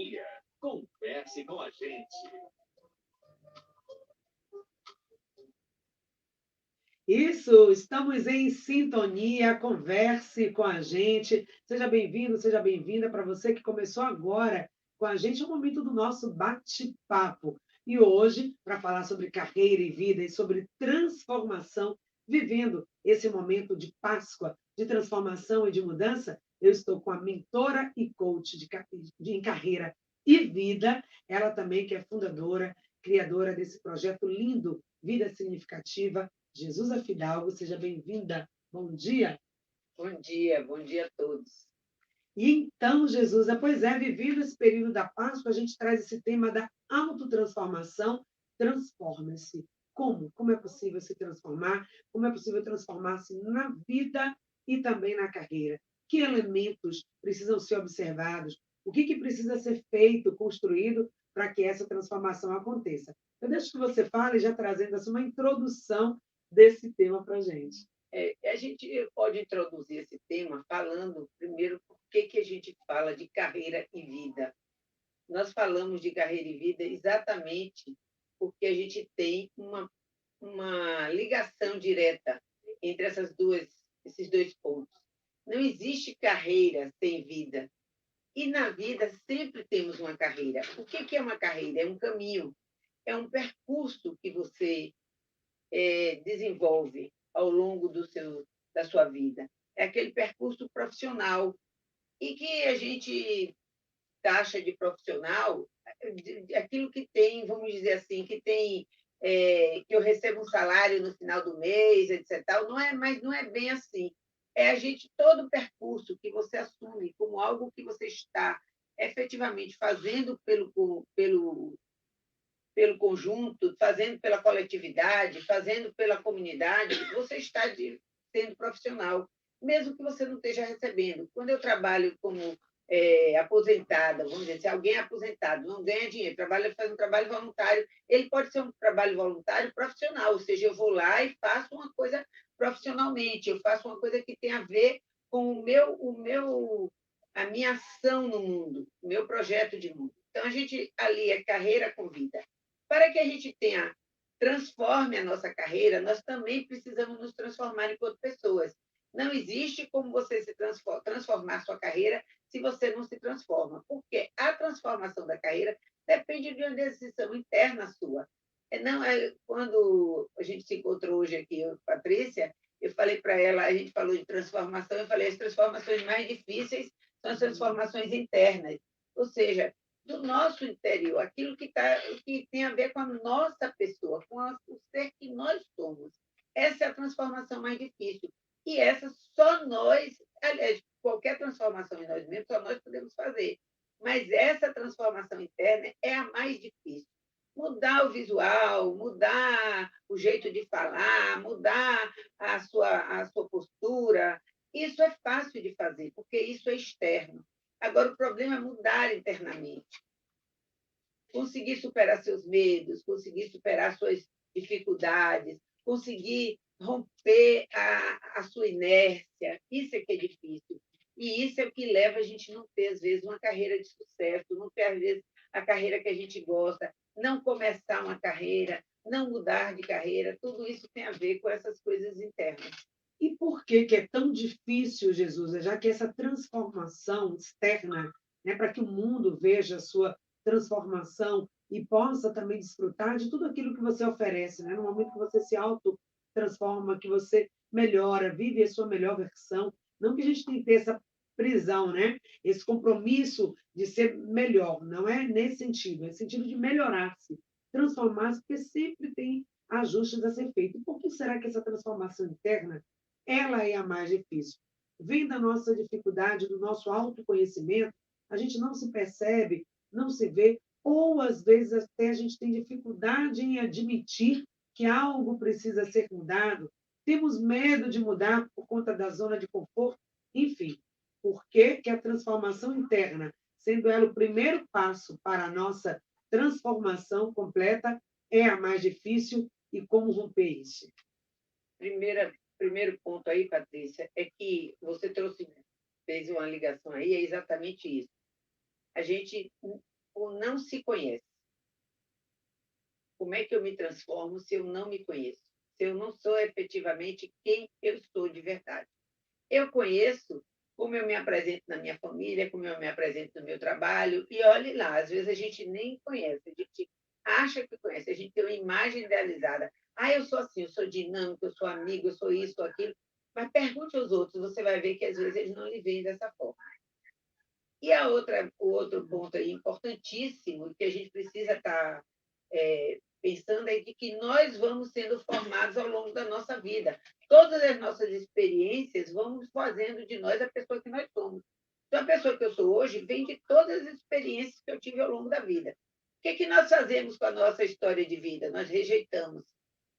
sintonia. Converse com a gente. Isso, estamos em sintonia, converse com a gente. Seja bem-vindo, seja bem-vinda para você que começou agora com a gente, é o momento do nosso bate-papo. E hoje, para falar sobre carreira e vida e sobre transformação, vivendo esse momento de Páscoa, de transformação e de mudança, eu estou com a mentora e coach em carreira e vida, ela também que é fundadora, criadora desse projeto lindo, Vida Significativa, Jesusa Fidalgo, seja bem-vinda. Bom dia. Bom dia a todos. E então, Jesusa, pois é, vivendo esse período da Páscoa, a gente traz esse tema da autotransformação. Transforma-se. Como? Como é possível se transformar? Como é possível transformar-se na vida e também na carreira? Que elementos precisam ser observados? O que precisa ser feito, construído, para que essa transformação aconteça? Eu deixo que você fale, já trazendo assim, uma introdução desse tema para a gente. A gente pode introduzir esse tema falando primeiro por que a gente fala de carreira e vida. Nós falamos de carreira e vida exatamente porque a gente tem uma ligação direta entre esses dois pontos. Não existe carreira sem vida. E na vida sempre temos uma carreira. O que é uma carreira? É um caminho, é um percurso que você desenvolve ao longo da sua vida. É aquele percurso profissional e que a gente taxa de profissional aquilo que tem, vamos dizer assim, que eu recebo um salário no final do mês, etc. Não é, mas não é bem assim. É a gente todo o percurso que você assume como algo que você está efetivamente fazendo pelo conjunto, fazendo pela coletividade, fazendo pela comunidade, você está sendo profissional, mesmo que você não esteja recebendo. Quando eu trabalho como aposentada, vamos dizer, se alguém é aposentado, não ganha dinheiro, faz um trabalho voluntário, ele pode ser um trabalho voluntário profissional, ou seja, eu vou lá e faço uma coisa profissionalmente, eu faço uma coisa que tem a ver com a minha ação no mundo, o meu projeto de mundo. Então, a gente ali é carreira com vida. Para que a gente transforme a nossa carreira, nós também precisamos nos transformar enquanto pessoas. Não existe como você se transformar sua carreira se você não se transforma, porque a transformação da carreira depende de uma decisão interna sua. Não é quando a gente se encontrou hoje aqui, eu, Patrícia, eu falei para ela, a gente falou de transformação, eu falei as transformações mais difíceis são as transformações internas, ou seja, do nosso interior, aquilo que tem a ver com a nossa pessoa, o ser que nós somos. Essa é a transformação mais difícil. E essa só nós, aliás, qualquer transformação em nós mesmos, só nós podemos fazer. Mas essa transformação interna é a mais difícil. Mudar o visual, mudar o jeito de falar, mudar a sua postura, isso é fácil de fazer, porque isso é externo. Agora, o problema é mudar internamente. Conseguir superar seus medos, conseguir superar suas dificuldades, conseguir romper a sua inércia. Isso é que é difícil. E isso é o que leva a gente não ter, às vezes, uma carreira de sucesso, não ter, às vezes, a carreira que a gente gosta, não começar uma carreira, não mudar de carreira. Tudo isso tem a ver com essas coisas internas. E por que é tão difícil, Jesus? Já que essa transformação externa, né, para que o mundo veja a sua transformação e possa também desfrutar de tudo aquilo que você oferece, né? No momento que você se auto-transforma, que você melhora, vive a sua melhor versão. Não que a gente tenha que ter essa prisão, né? Esse compromisso de ser melhor. Não é nesse sentido, é no sentido de melhorar-se, transformar-se, porque sempre tem ajustes a ser feito. E por que será que essa transformação interna ela é a mais difícil? Vem da nossa dificuldade, do nosso autoconhecimento, a gente não se percebe, não se vê, ou às vezes até a gente tem dificuldade em admitir que algo precisa ser mudado, temos medo de mudar por conta da zona de conforto, enfim, por que a transformação interna, sendo ela o primeiro passo para a nossa transformação completa, é a mais difícil e como romper isso? Primeiro ponto aí, Patrícia, é que você fez uma ligação aí, é exatamente isso. A gente ou não se conhece. Como é que eu me transformo se eu não me conheço? Se eu não sou efetivamente quem eu sou de verdade? Eu conheço como eu me apresento na minha família, como eu me apresento no meu trabalho, e olhe lá, às vezes a gente nem conhece, a gente acha que conhece, a gente tem uma imagem idealizada. Ah, eu sou assim, eu sou dinâmico, eu sou amigo, eu sou isso, sou aquilo. Mas pergunte aos outros, você vai ver que às vezes eles não lhe veem dessa forma. E o outro ponto aí importantíssimo, que a gente precisa estar pensando, é de que nós vamos sendo formados ao longo da nossa vida. Todas as nossas experiências vão fazendo de nós a pessoa que nós somos. Então, a pessoa que eu sou hoje vem de todas as experiências que eu tive ao longo da vida. O que, que nós fazemos com a nossa história de vida? Nós rejeitamos.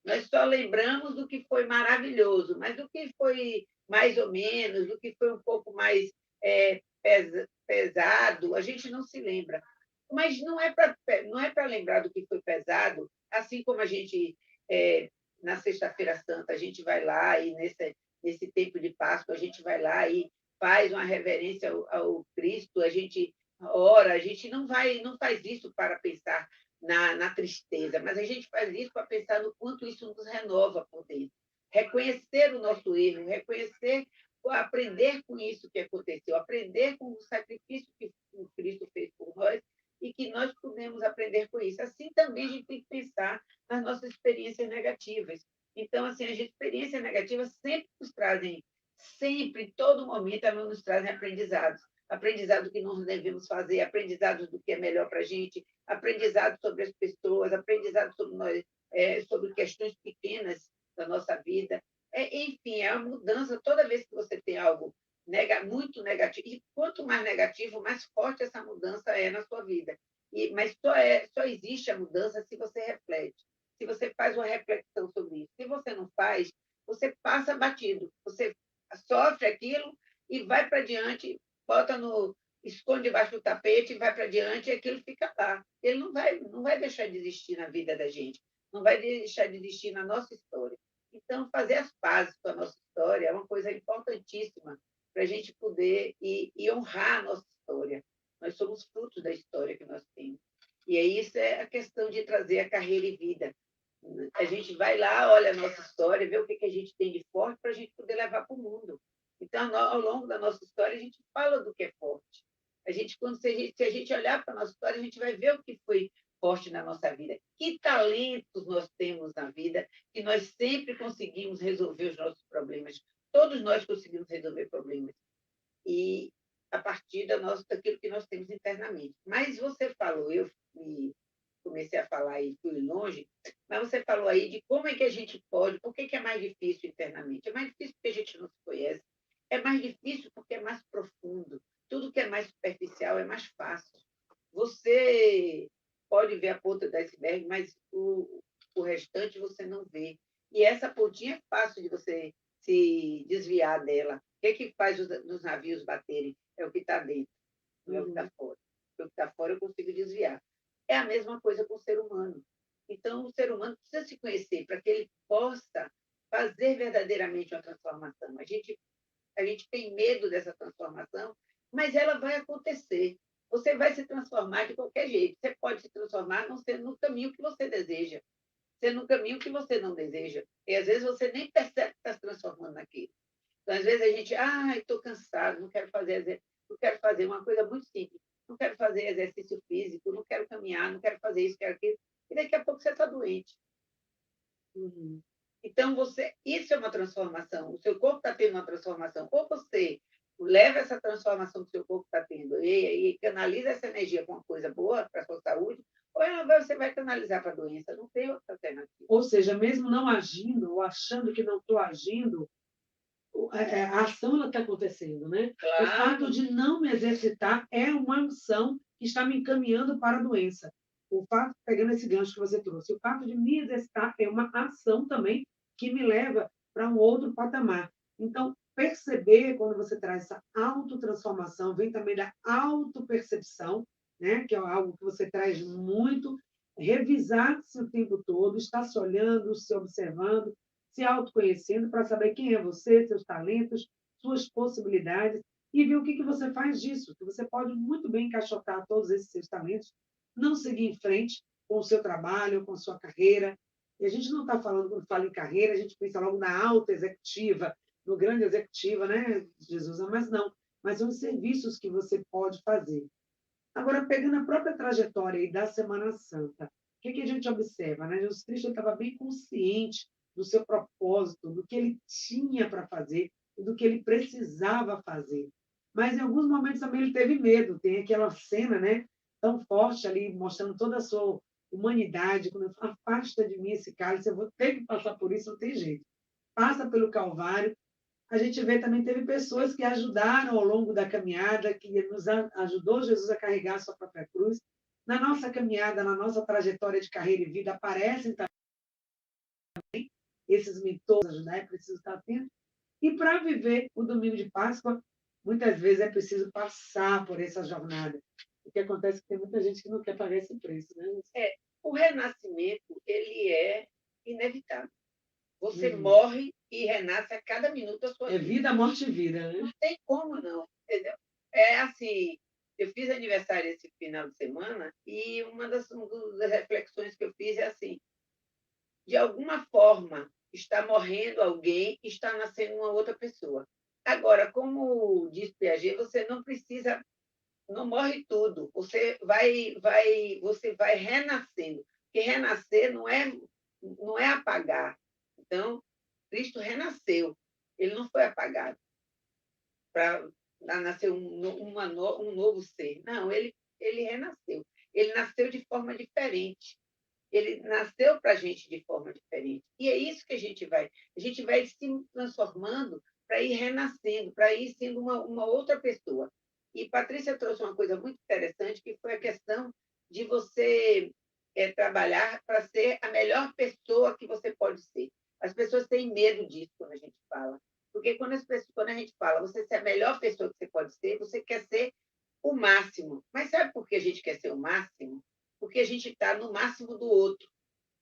Nós só lembramos do que foi maravilhoso, mas do que foi mais ou menos, do que foi um pouco mais pesado, a gente não se lembra. Mas não é para lembrar do que foi pesado, assim como a gente, na Sexta-feira Santa, a gente vai lá e nesse tempo de Páscoa, a gente vai lá e faz uma reverência ao Cristo, a gente ora, a gente não faz isso para pensar na tristeza, mas a gente faz isso para pensar no quanto isso nos renova por dentro. Reconhecer o nosso erro, reconhecer, aprender com isso que aconteceu, aprender com o sacrifício que o Cristo fez por nós e que nós podemos aprender com isso. Assim também a gente tem que pensar nas nossas experiências negativas. Então, assim, as experiências negativas sempre nos trazem, sempre, em todo momento, elas nos trazem aprendizados. Aprendizado do que nós devemos fazer, aprendizado do que é melhor para a gente, aprendizado sobre as pessoas, aprendizado sobre nós, sobre questões pequenas da nossa vida. Enfim, é uma mudança toda vez que você tem algo muito negativo. E quanto mais negativo, mais forte essa mudança é na sua vida. Mas só existe a mudança se você reflete, se você faz uma reflexão sobre isso. Se você não faz, você passa batido, você sofre aquilo e vai para diante, bota no esconde debaixo do tapete e vai para diante e aquilo fica lá. Ele não vai deixar de existir na vida da gente, não vai deixar de existir na nossa história. Então, fazer as pazes com a nossa história é uma coisa importantíssima para a gente poder e honrar a nossa história. Nós somos frutos da história que nós temos. E aí isso é a questão de trazer a carreira e vida. A gente vai lá, olha a nossa história, vê o que a gente tem de forte para a gente poder levar para o mundo. Então, ao longo da nossa história, a gente fala do que é forte. Se a gente olhar para a nossa história, a gente vai ver o que foi forte na nossa vida. Que talentos nós temos na vida, que nós sempre conseguimos resolver os nossos problemas. Todos nós conseguimos resolver problemas. E a partir daquilo que nós temos internamente. Mas você falou, comecei a falar e fui longe, mas você falou aí de como é que a gente pode, por que é mais difícil internamente? É mais difícil porque a gente não se conhece, é mais difícil porque é mais profundo. Tudo que é mais superficial é mais fácil. Você pode ver a ponta do iceberg, mas o restante você não vê. E essa pontinha é fácil de você se desviar dela. O que, faz os navios baterem? É o que está dentro, não é o que está fora. O que está fora eu consigo desviar. É a mesma coisa com o ser humano. Então, o ser humano precisa se conhecer para que ele possa fazer verdadeiramente uma transformação. A gente tem medo dessa transformação, mas ela vai acontecer. Você vai se transformar de qualquer jeito. Você pode se transformar não sendo no caminho que você deseja, sendo no caminho que você não deseja. E às vezes você nem percebe que está se transformando naquilo. Então, às vezes a gente, estou cansado, não quero fazer uma coisa muito simples. Não quero fazer exercício físico, não quero caminhar, não quero fazer isso, quero aquilo. E daqui a pouco você está doente. Uhum. Então, isso é uma transformação. O seu corpo está tendo uma transformação. Ou você leva essa transformação que o seu corpo está tendo e canaliza essa energia com uma coisa boa para a sua saúde, ou você vai canalizar para a doença. Não tem outra alternativa. Ou seja, mesmo não agindo ou achando que não estou agindo, a ação está acontecendo, né? Claro. O fato de não me exercitar é uma ação que está me encaminhando para a doença. O fato, pegando esse gancho que você trouxe, o fato de me exercitar é uma ação também que me leva para um outro patamar. Então, perceber quando você traz essa autotransformação, vem também da autopercepção, né? Que é algo que você traz muito, revisar-se o tempo todo, estar se olhando, se observando, se autoconhecendo para saber quem é você, seus talentos, suas possibilidades e ver o que você faz disso, que você pode muito bem encaixotar todos esses seus talentos não seguir em frente com o seu trabalho, com a sua carreira. E a gente não está falando, quando fala em carreira, a gente pensa logo na alta executiva, no grande executiva, né, Jesus? Mas não, mas são os serviços que você pode fazer. Agora, pegando a própria trajetória aí da Semana Santa, o que a gente observa, né? Jesus Cristo estava bem consciente do seu propósito, do que ele tinha para fazer e do que ele precisava fazer. Mas em alguns momentos também ele teve medo. Tem aquela cena, né, tão forte ali, mostrando toda a sua humanidade, quando ele fala, afasta de mim esse cálice, eu vou ter que passar por isso, não tem jeito. Passa pelo Calvário. A gente vê também, teve pessoas que ajudaram ao longo da caminhada, que nos ajudou Jesus a carregar a sua própria cruz. Na nossa caminhada, na nossa trajetória de carreira e vida, aparecem também esses mentores, ajudar, é preciso estar atento. E para viver o domingo de Páscoa, muitas vezes é preciso passar por essa jornada. O que acontece é que tem muita gente que não quer pagar esse preço, né? O renascimento, ele é inevitável. Você Uhum. morre e renasce a cada minuto da sua É vida. vida, morte e vida, né? Não tem como não, entendeu? É assim, eu fiz aniversário esse final de semana e uma das reflexões que eu fiz é assim, de alguma forma está morrendo alguém e está nascendo uma outra pessoa. Agora, como diz Piaget, você não precisa, não morre tudo, você vai renascendo, porque renascer não é apagar. Então, Cristo renasceu, ele não foi apagado para nascer um novo ser. Não, ele renasceu. Ele nasceu de forma diferente. Ele nasceu para a gente de forma diferente. E é isso que a gente vai se transformando para ir renascendo, para ir sendo uma outra pessoa. E Patrícia trouxe uma coisa muito interessante, que foi a questão de você trabalhar para ser a melhor pessoa que você pode ser. As pessoas têm medo disso quando a gente fala. Porque quando a gente fala você ser a melhor pessoa que você pode ser, você quer ser o máximo. Mas sabe por que a gente quer ser o máximo? Porque a gente está no máximo do outro.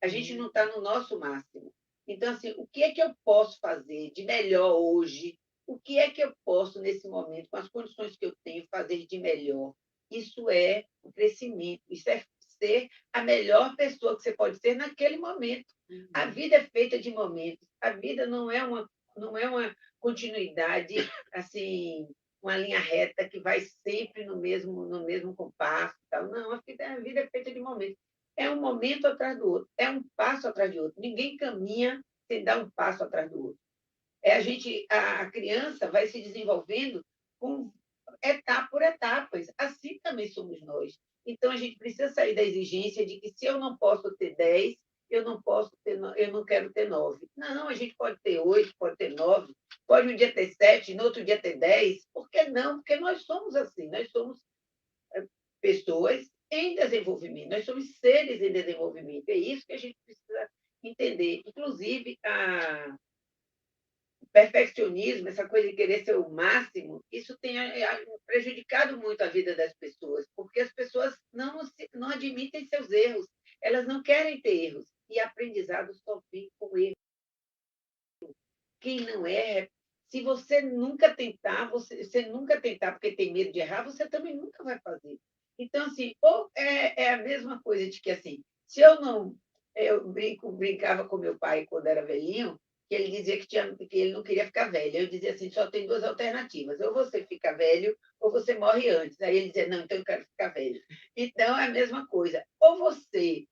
A gente não está no nosso máximo. Então, assim, o que é que eu posso fazer de melhor hoje? O que é que eu posso, nesse momento, com as condições que eu tenho, fazer de melhor? Isso é o crescimento, isso é ser a melhor pessoa que você pode ser naquele momento. A vida é feita de momentos. A vida não é uma continuidade, assim, uma linha reta que vai sempre no mesmo compasso. Tal. Não, a vida é feita de momentos. É um momento atrás do outro, é um passo atrás do outro. Ninguém caminha sem dar um passo atrás do outro. A criança vai se desenvolvendo com etapa por etapas. Assim também somos nós. Então a gente precisa sair da exigência de que se eu não posso ter 10, eu não quero ter 9. Não, a gente pode ter 8, pode ter 9, pode um dia ter 7, no outro dia ter 10. Por que não? Porque nós somos assim, nós somos pessoas em desenvolvimento, nós somos seres em desenvolvimento. É isso que a gente precisa entender. Inclusive, o perfeccionismo, essa coisa de querer ser o máximo, isso tem prejudicado muito a vida das pessoas, porque as pessoas não admitem seus erros, elas não querem ter erros. E aprendizado só vem com erro. Quem não erra, se você nunca tentar porque tem medo de errar, você também nunca vai fazer. Então, assim, ou é a mesma coisa de que, assim, se eu não... Eu brincava com meu pai quando era velhinho, que ele dizia que ele não queria ficar velho. Eu dizia assim, só tem duas alternativas, ou você fica velho, ou você morre antes. Aí ele dizia, não, então eu quero ficar velho. Então, é a mesma coisa. Ou você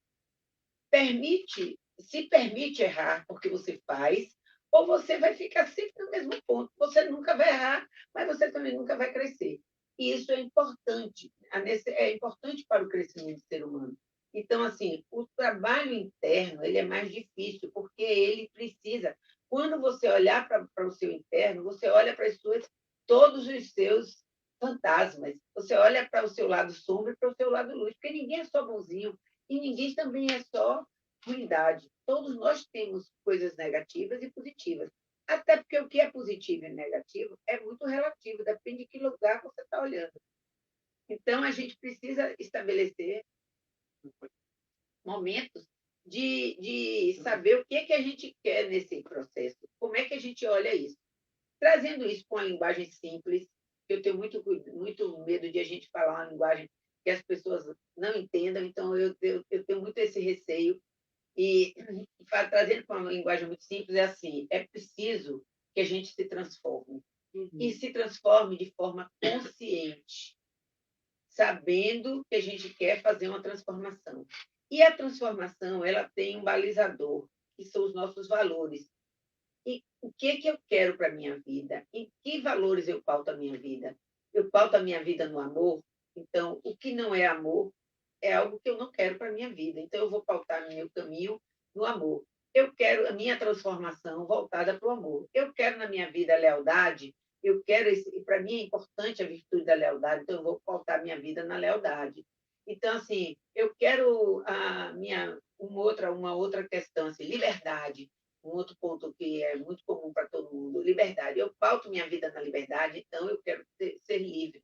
se permite errar porque você faz, ou você vai ficar sempre no mesmo ponto. Você nunca vai errar, mas você também nunca vai crescer. E isso é importante, é importante para o crescimento do ser humano. Então, assim, o trabalho interno ele é mais difícil, porque ele precisa. Quando você olhar para o seu interno, você olha para todos os seus fantasmas. Você olha para o seu lado sombra e para o seu lado luz, porque ninguém é só bonzinho e ninguém também é só ruindade. Todos nós temos coisas negativas e positivas. Até porque o que é positivo e negativo é muito relativo, depende de que lugar você está olhando. Então, a gente precisa estabelecer momentos de saber o que é que a gente quer nesse processo, como é que a gente olha isso. Trazendo isso com uma linguagem simples, eu tenho muito medo de a gente falar uma linguagem que as pessoas não entendam, então eu tenho muito esse receio. E, trazendo para uma linguagem muito simples, é assim: é preciso que a gente se transforme, e Uhum. se transforme de forma consciente, sabendo que a gente quer fazer uma transformação. E a transformação, ela tem um balizador, que são os nossos valores. E o que eu quero para a minha vida? Em que valores eu pauto a minha vida? Eu pauto a minha vida no amor? Então, o que não é amor é algo que eu não quero para a minha vida. Então, eu vou pautar meu caminho no amor. Eu quero a minha transformação voltada para o amor. Eu quero na minha vida a lealdade. Eu quero esse, para mim é importante a virtude da lealdade, então eu vou pautar minha vida na lealdade. Então, assim, eu quero a minha uma outra questão, assim, liberdade, um outro ponto que é muito comum para todo mundo, liberdade. Eu pauto minha vida na liberdade, então eu quero ser livre.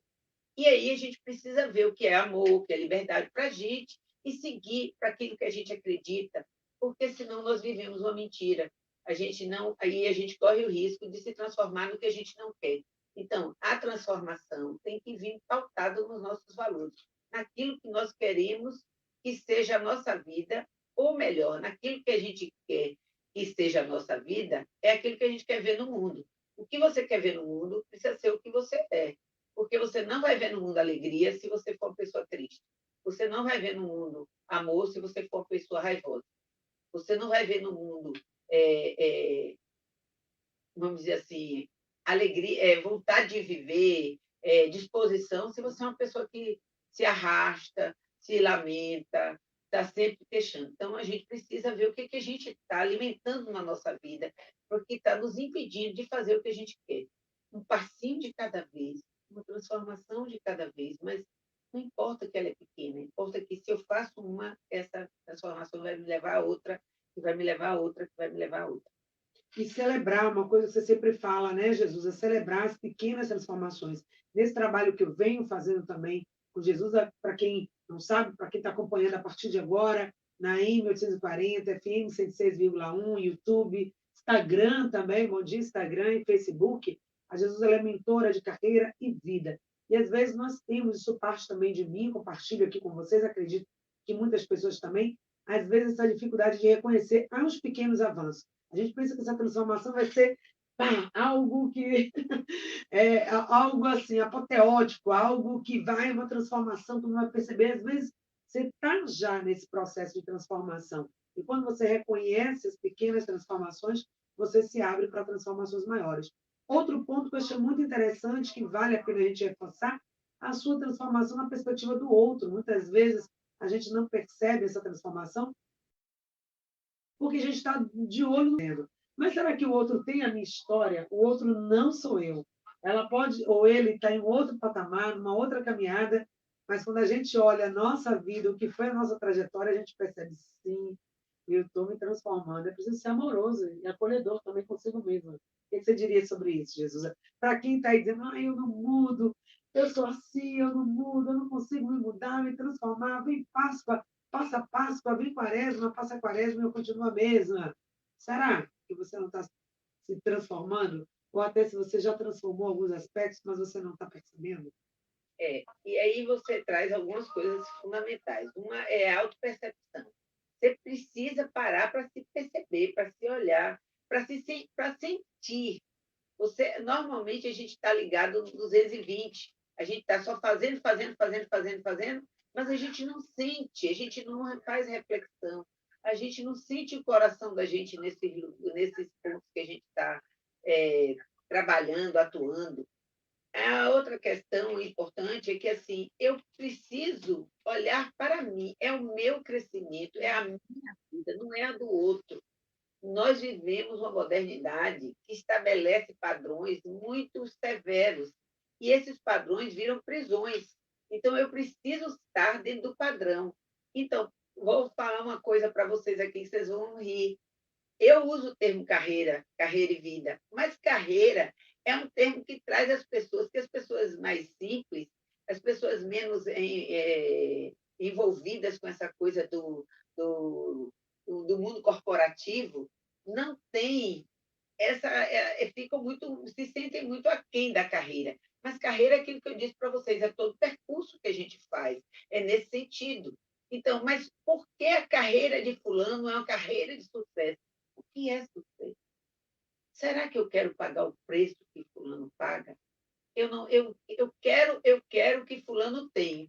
E aí a gente precisa ver o que é amor, o que é liberdade para a gente e seguir para aquilo que a gente acredita, porque senão nós vivemos uma mentira. A gente não, aí a gente corre o risco de se transformar no que a gente não quer. Então, a transformação tem que vir pautada nos nossos valores, naquilo que nós queremos que seja a nossa vida, ou melhor, naquilo que a gente quer que seja a nossa vida, é aquilo que a gente quer ver no mundo. O que você quer ver no mundo precisa ser o que você é, porque você não vai ver no mundo alegria se você for uma pessoa triste. Você não vai ver no mundo amor se você for uma pessoa raivosa. Você não vai ver no mundo, é, é, vamos dizer assim, alegria, vontade de viver, disposição, se você é uma pessoa que se arrasta, se lamenta, está sempre queixando. Então, a gente precisa ver o que a gente está alimentando na nossa vida, porque está nos impedindo de fazer o que a gente quer. Um passinho de cada vez, uma transformação de cada vez, mas não importa que ela é pequena, importa que se eu faço uma, essa transformação vai me levar a outra, que vai me levar a outra, que vai me levar a outra. E celebrar, uma coisa que você sempre fala, né, Jesus, é celebrar as pequenas transformações. Nesse trabalho que eu venho fazendo também com Jesus, para quem não sabe, para quem está acompanhando a partir de agora, na M840, FM 106,1, YouTube, Instagram também, bom dia, Instagram e Facebook. A Jesus ela é mentora de carreira e vida. E às vezes nós temos, isso parte também de mim, compartilho aqui com vocês, acredito que muitas pessoas também, às vezes essa dificuldade de reconhecer os pequenos avanços. A gente pensa que essa transformação vai ser algo que é algo assim apoteótico, algo que vai uma transformação que não vai perceber. Às vezes você está já nesse processo de transformação. E quando você reconhece as pequenas transformações, você se abre para transformações maiores. Outro ponto que eu achei muito interessante, que vale a pena a gente reforçar, a sua transformação na perspectiva do outro. Muitas vezes a gente não percebe essa transformação porque a gente está de olho no. Mas será que o outro tem a minha história? O outro não sou eu. Ela pode, ou ele está em outro patamar, numa outra caminhada, mas quando a gente olha a nossa vida, o que foi a nossa trajetória, a gente percebe, sim, eu estou me transformando. É preciso ser amoroso e acolhedor também consigo mesmo. O que você diria sobre isso, Jesus? Para quem está aí dizendo, eu não mudo, eu sou assim, eu não mudo, eu não consigo me mudar, me transformar, vem Páscoa, passa Páscoa, vem Quaresma, passa Quaresma, eu continuo a mesma. Será que você não está se transformando? Ou até se você já transformou alguns aspectos, mas você não está percebendo? E aí você traz algumas coisas fundamentais. Uma é a autopercepção. Você precisa parar para se perceber, para se olhar, para sentir. Normalmente, a gente está ligado no 220. A gente está só fazendo, fazendo, fazendo, fazendo, fazendo, mas a gente não sente, a gente não faz reflexão, a gente não sente o coração da gente nesses pontos que a gente está trabalhando, atuando. A outra questão importante é que assim, eu preciso olhar para mim, é o meu crescimento, é a minha vida, não é a do outro. Nós vivemos uma modernidade que estabelece padrões muito severos, e esses padrões viram prisões. Então, eu preciso estar dentro do padrão. Então, vou falar uma coisa para vocês aqui que vocês vão rir. Eu uso o termo carreira, carreira e vida, mas carreira é um termo que traz as pessoas mais simples, as pessoas menos envolvidas com essa coisa do mundo corporativo, não têm ficam muito, se sentem muito aquém da carreira. Mas carreira é aquilo que eu disse para vocês, é todo o percurso que a gente faz, é nesse sentido. Então, mas por que a carreira de fulano é uma carreira de sucesso? O que é sucesso? Será que eu quero pagar o preço que fulano paga? Eu não, eu quero que fulano tenha.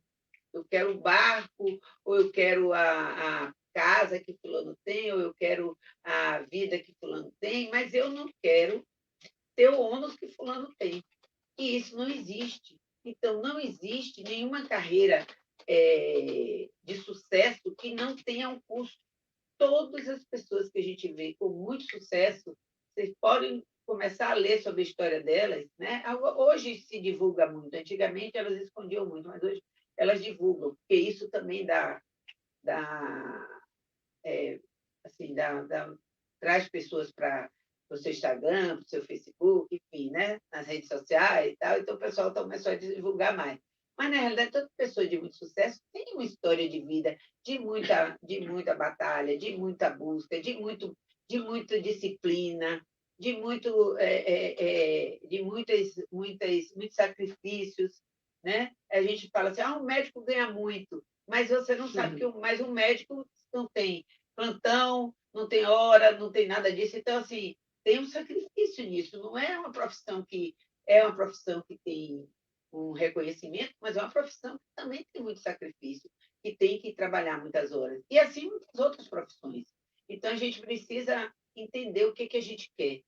Eu quero o barco, ou eu quero a casa que fulano tem, ou eu quero a vida que fulano tem, mas eu não quero ter o ônus que fulano tem. E isso não existe. Então, não existe nenhuma carreira de sucesso que não tenha um custo. Todas as pessoas que a gente vê com muito sucesso, vocês podem começar a ler sobre a história delas, né? Hoje se divulga muito, antigamente elas escondiam muito, mas hoje elas divulgam, porque isso também dá, assim, traz pessoas para o seu Instagram, para o seu Facebook, enfim, né? Nas redes sociais e tal, então o pessoal começou a divulgar mais. Mas, na realidade, toda pessoa de muito sucesso tem uma história de vida de muita batalha, de muita busca, de muita disciplina, muitos sacrifícios, né? A gente fala assim, um médico ganha muito, mas você não sabe que mais um médico não tem plantão, não tem hora, não tem nada disso. Então, assim, tem um sacrifício nisso. Não é uma profissão que tem um reconhecimento, mas é uma profissão que também tem muito sacrifício, que tem que trabalhar muitas horas. E assim muitas outras profissões. Então, a gente precisa entender o que a gente quer.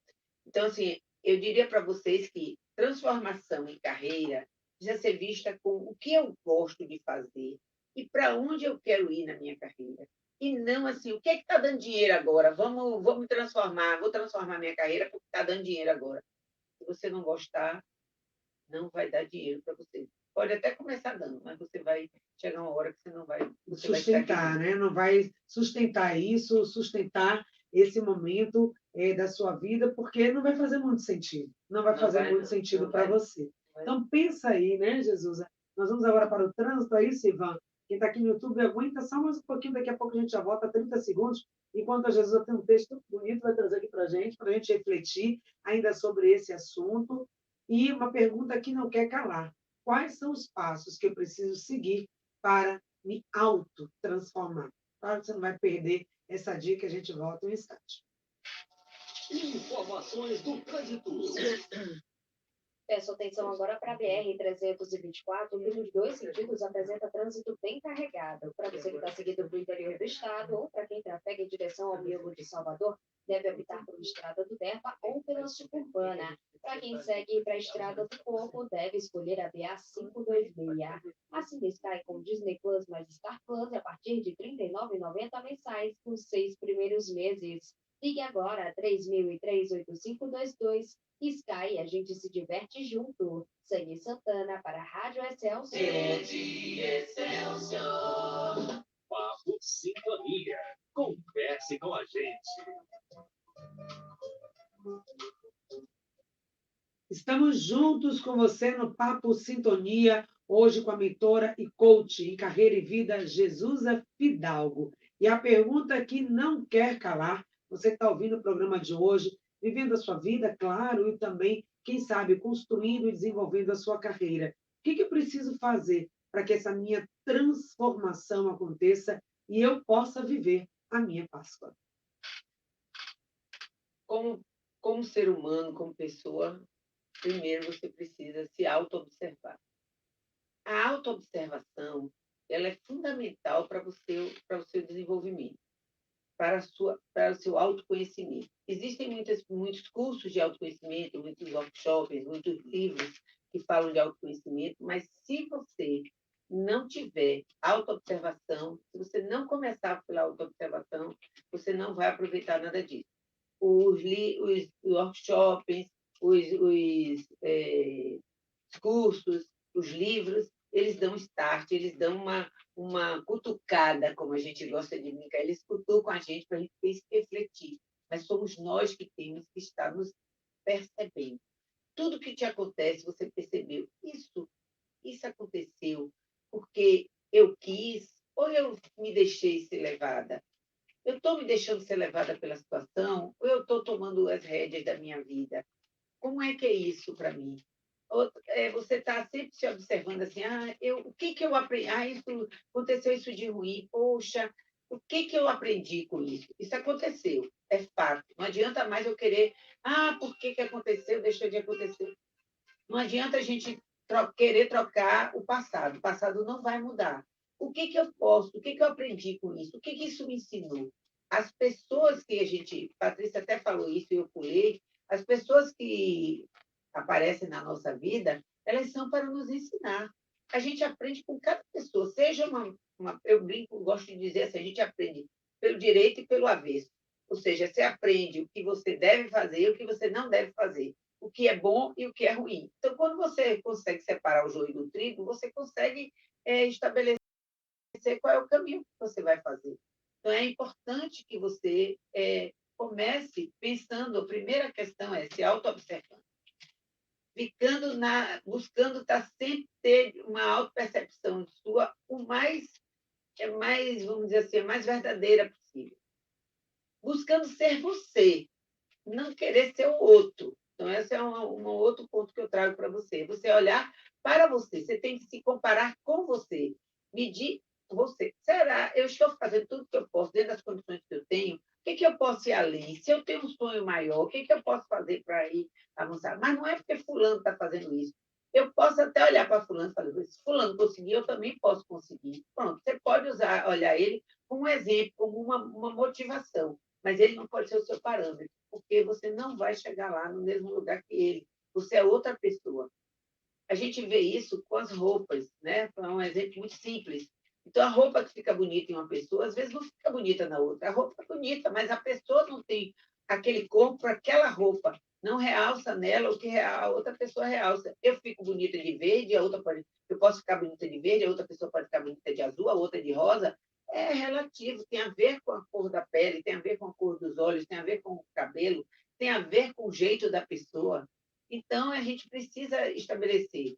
Então, assim, eu diria para vocês que transformação em carreira precisa ser vista com o que eu gosto de fazer e para onde eu quero ir na minha carreira. E não assim, o que é que está dando dinheiro agora? Vou me transformar, vou transformar minha carreira porque está dando dinheiro agora. Se você não gostar, não vai dar dinheiro para você. Pode até começar dando, mas você vai chegar uma hora que você não vai. Você sustentar, né? Não vai sustentar isso, sustentar esse momento da sua vida, porque não vai fazer muito sentido. Não vai fazer muito sentido para você. Então, pensa aí, né, Jesus? Nós vamos agora para o trânsito, é isso, Ivan? Quem está aqui no YouTube, aguenta só mais um pouquinho, daqui a pouco a gente já volta, 30 segundos, enquanto a Jesus tem um texto bonito, vai trazer aqui para a gente refletir ainda sobre esse assunto. E uma pergunta que não quer calar. Quais são os passos que eu preciso seguir para me autotransformar? Claro que você não vai perder essa dica, a gente volta um instante. Informações do trânsito. Peço atenção agora para a BR-324, que nos dois sentidos apresenta trânsito bem carregado. Para você que está seguindo para o interior do estado ou para quem trafega em direção ao Miolo de Salvador, deve optar pela Estrada do Terpa ou pela Suburbana. Para quem segue para a Estrada do Corpo, deve escolher a BA-526. Assine Sky com Disney Plus mais Star Plus a partir de R$ 39,90 mensais nos 6 primeiros meses. Ligue agora 3003-8522. Sky, a gente se diverte junto. Sangue Santana para a Rádio Excelsior. Rede Excelsior. Papo Sintonia. Converse com a gente. Estamos juntos com você no Papo Sintonia, hoje com a mentora e coach em carreira e vida, Jesusa Fidalgo. E a pergunta que não quer calar, você que está ouvindo o programa de hoje, vivendo a sua vida, claro, e também, quem sabe, construindo e desenvolvendo a sua carreira. O que eu preciso fazer para que essa minha transformação aconteça e eu possa viver a minha Páscoa? Como ser humano, como pessoa, primeiro você precisa se auto-observar. A auto-observação ela é fundamental para o seu desenvolvimento, para o seu autoconhecimento. Existem muitos cursos de autoconhecimento, muitos workshops, muitos livros que falam de autoconhecimento, mas se você não tiver autoobservação, se você não começar pela autoobservação, você não vai aproveitar nada disso. Os workshops, os cursos, os livros, eles dão start, eles dão uma cutucada, como a gente gosta de brincar, eles cutucam a gente para a gente refletir, mas somos nós que temos que estar nos percebendo. Tudo que te acontece, você percebeu, isso aconteceu porque eu quis ou eu me deixei ser levada? Eu estou me deixando ser levada pela situação ou eu estou tomando as rédeas da minha vida? Como é que é isso para mim? Você está sempre se observando assim, o que que eu aprendi? Isso aconteceu isso de ruim, poxa, o que que eu aprendi com isso? Isso aconteceu, é fato. Não adianta mais eu querer, por que que aconteceu, deixou de acontecer. Não adianta a gente querer trocar o passado não vai mudar. O que que eu posso, o que que eu aprendi com isso? O que que isso me ensinou? As pessoas que a gente, Patrícia até falou isso e eu pulei, as pessoas que aparecem na nossa vida, elas são para nos ensinar. A gente aprende com cada pessoa, seja eu brinco, gosto de dizer assim, a gente aprende pelo direito e pelo avesso. Ou seja, você aprende o que você deve fazer e o que você não deve fazer, o que é bom e o que é ruim. Então, quando você consegue separar o joio do trigo, você consegue estabelecer qual é o caminho que você vai fazer. Então, é importante que você comece pensando, a primeira questão é se auto-observando, buscando estar sempre ter uma auto-percepção sua vamos dizer assim, mais verdadeira possível. Buscando ser você, não querer ser o outro. Então, esse é um outro ponto que eu trago para você. Você olhar para você, você tem que se comparar com você, medir você. Será? Eu estou fazendo tudo que eu posso, dentro das condições que eu tenho? O que que eu posso ir além? Se eu tenho um sonho maior, o que que eu posso fazer para ir avançar? Mas não é porque fulano está fazendo isso. Eu posso até olhar para fulano e falar, se fulano conseguir, eu também posso conseguir. Pronto, você pode olhar ele como um exemplo, como uma motivação, mas ele não pode ser o seu parâmetro, porque você não vai chegar lá no mesmo lugar que ele. Você é outra pessoa. A gente vê isso com as roupas, né? É um exemplo muito simples. Então, a roupa que fica bonita em uma pessoa, às vezes não fica bonita na outra. A roupa é bonita, mas a pessoa não tem aquele corpo para aquela roupa. Não realça nela o que a outra pessoa realça. Eu fico bonita de verde, eu posso ficar bonita de verde, a outra pessoa pode ficar bonita de azul, a outra de rosa. É relativo, tem a ver com a cor da pele, tem a ver com a cor dos olhos, tem a ver com o cabelo, tem a ver com o jeito da pessoa. Então, a gente precisa estabelecer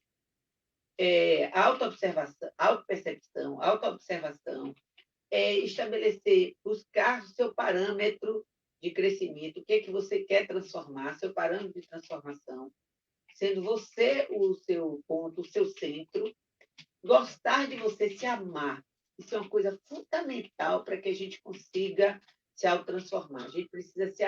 autoobservação, autopercepção, autoobservação, estabelecer, buscar o seu parâmetro de crescimento, o que é que você quer transformar, seu parâmetro de transformação, sendo você o seu ponto, o seu centro, gostar de você, se amar. Isso é uma coisa fundamental para que a gente consiga se autotransformar. A gente precisa se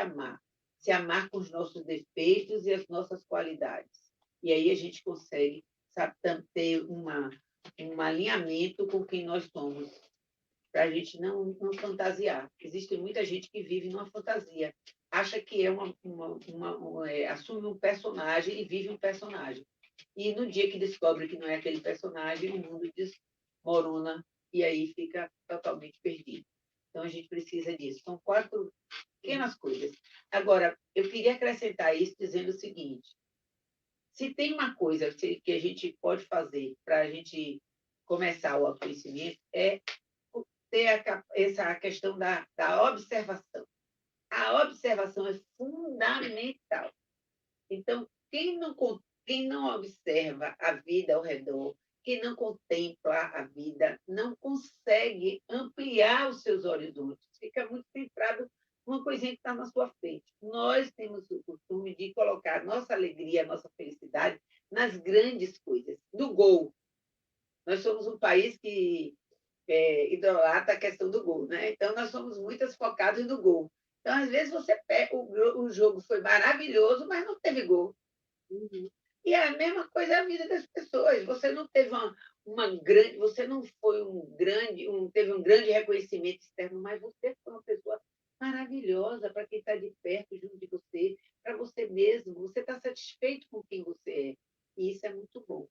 amar com os nossos defeitos e as nossas qualidades. E aí a gente consegue, sabe, ter um alinhamento com quem nós somos, para a gente não fantasiar. Existe muita gente que vive numa fantasia, acha que assume um personagem e vive um personagem. E no dia que descobre que não é aquele personagem, o mundo desmorona e aí fica totalmente perdido. Então, a gente precisa disso. São 4 pequenas coisas. Agora, eu queria acrescentar isso dizendo o seguinte: se tem uma coisa que a gente pode fazer para a gente começar o autoconhecimento, é ter essa questão da observação. A observação é fundamental. Então, quem não observa a vida ao redor, quem não contempla a vida, não consegue ampliar os seus horizontes. Fica muito centrado numa coisinha que está na sua frente. Nós temos o costume de colocar nossa alegria, nossa felicidade nas grandes coisas, no gol. Nós somos um país que idolatra a questão do gol, né? Então, nós somos muitas focadas no gol. Então, às vezes, o jogo foi maravilhoso, mas não teve gol. Uhum. E é a mesma coisa a vida das pessoas. Você não teve você não foi teve um grande reconhecimento externo, mas você foi uma pessoa maravilhosa para quem está de perto, junto de você, para você mesmo. Você está satisfeito com quem você é. E isso é muito bom.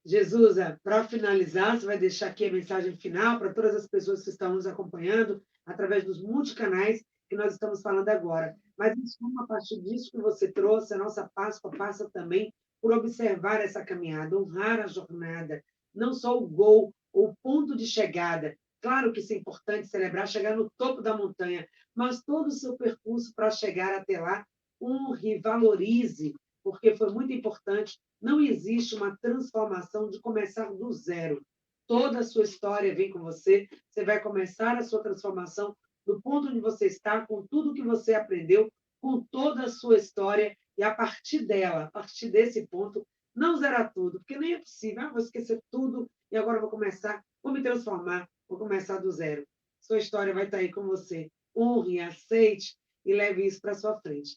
Jesusa, para finalizar, você vai deixar aqui a mensagem final para todas as pessoas que estão nos acompanhando através dos multicanais que nós estamos falando agora. Mas, em suma, a partir disso que você trouxe, a nossa Páscoa passa também por observar essa caminhada, honrar a jornada, não só o gol, o ponto de chegada. Claro que isso é importante celebrar, chegar no topo da montanha, mas todo o seu percurso para chegar até lá, honre, valorize, porque foi muito importante. Não existe uma transformação de começar do zero. Toda a sua história vem com você, você vai começar a sua transformação do ponto onde você está, com tudo que você aprendeu, com toda a sua história, e a partir dela, a partir desse ponto, não zerar tudo, porque nem é possível. Vou esquecer tudo e agora vou começar, vou me transformar, vou começar do zero. Sua história vai estar aí com você. Honre, aceite e leve isso para sua frente.